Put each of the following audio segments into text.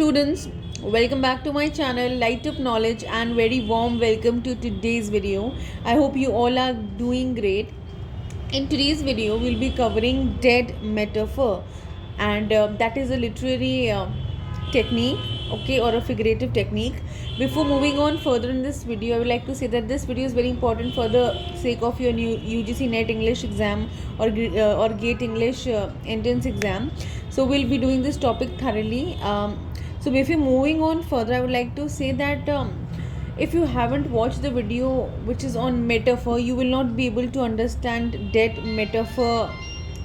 students, welcome back to my channel Lightup Knowledge and very warm welcome to today's video. I hope you all are doing great. In today's video we'll be covering dead metaphor, and that is a literary technique, okay, or a figurative technique. Before moving on further in this video, I would like to say that this video is very important for the sake of your new UGC NET English exam or GATE English entrance exam. So we'll be doing this topic thoroughly. So before moving on further, I would like to say that if you haven't watched the video which is on metaphor, you will not be able to understand dead metaphor,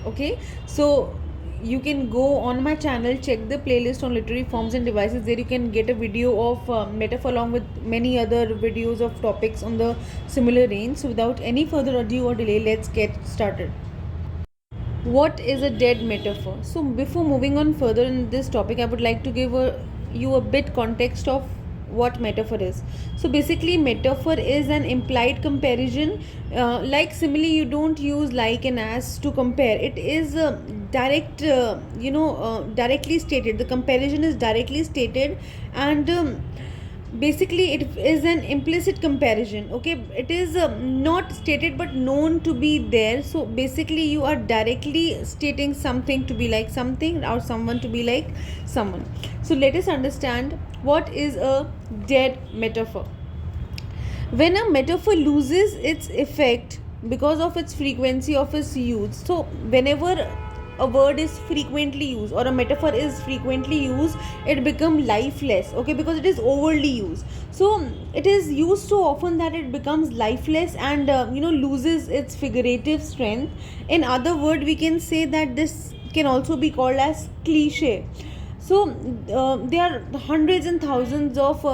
okay. So you can go on my channel, check the playlist on literary forms and devices. There you can get a video of metaphor along with many other videos of topics on the similar range. So without any further ado or delay, let's get started. What is a dead metaphor? So before moving on further in this topic, I would like to give you a bit context of what metaphor is. So basically metaphor is an implied comparison. Like simile, you don't use like and as to compare. It is direct, directly stated. The comparison is directly stated, and basically it is an implicit comparison, okay. It is not stated but known to be there. So basically you are directly stating something to be like something or someone to be like someone. So let us understand what is a dead metaphor. When a metaphor loses its effect because of its frequency of its use, so whenever a word is frequently used or a metaphor is frequently used, it becomes lifeless, okay, because it is overly used. So it is used so often that it becomes lifeless and loses its figurative strength. In other word, we can say that this can also be called as cliche. So there are hundreds and thousands of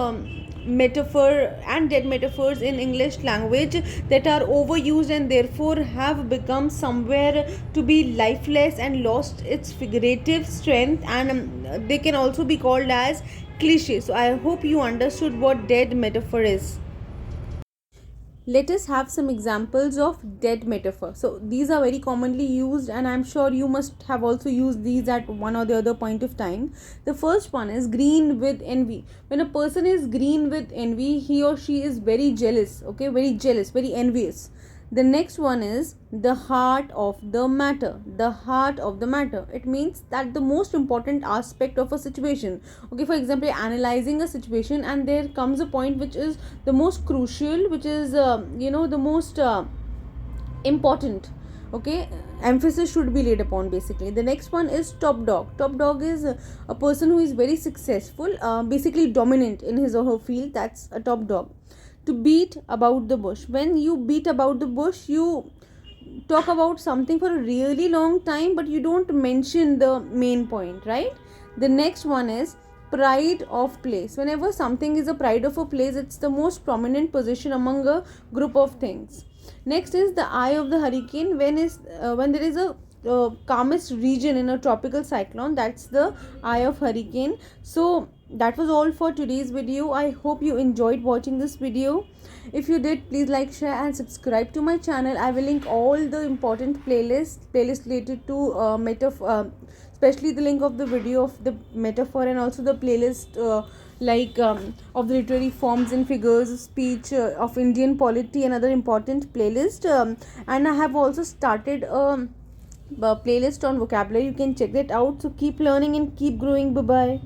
metaphor and dead metaphors in English language that are overused and therefore have become somewhere to be lifeless and lost its figurative strength, and they can also be called as cliche. So I hope you understood what dead metaphor is. Let us have some examples of dead metaphor. So these are very commonly used, and I'm sure you must have also used these at one or the other point of time. The first one is green with envy. When a person is green with envy, he or she is very jealous, okay, very jealous, very envious. The next one is the heart of the matter. The heart of the matter. It means that the most important aspect of a situation. Okay, for example, analyzing a situation and there comes a point which is the most crucial, which is the most important. Okay, emphasis should be laid upon basically. The next one is top dog. Top dog is a person who is very successful, basically dominant in his or her field. That's a top dog. To beat about the bush. When you beat about the bush, you talk about something for a really long time but you don't mention the main point, right? The next one is pride of place. Whenever something is a pride of a place, it's the most prominent position among a group of things. Next is the eye of the hurricane. When there is a calmest region in a tropical cyclone, that's the eye of hurricane. So that was all for today's video. I hope you enjoyed watching this video. If you did, please like, share and subscribe to my channel. I will link all the important playlists related to metaphor, especially the link of the video of the metaphor and also the playlist of the literary forms and figures of speech of Indian polity and other important playlist. And I have also started a playlist on vocabulary. You can check that out. So keep learning and keep growing. Bye bye.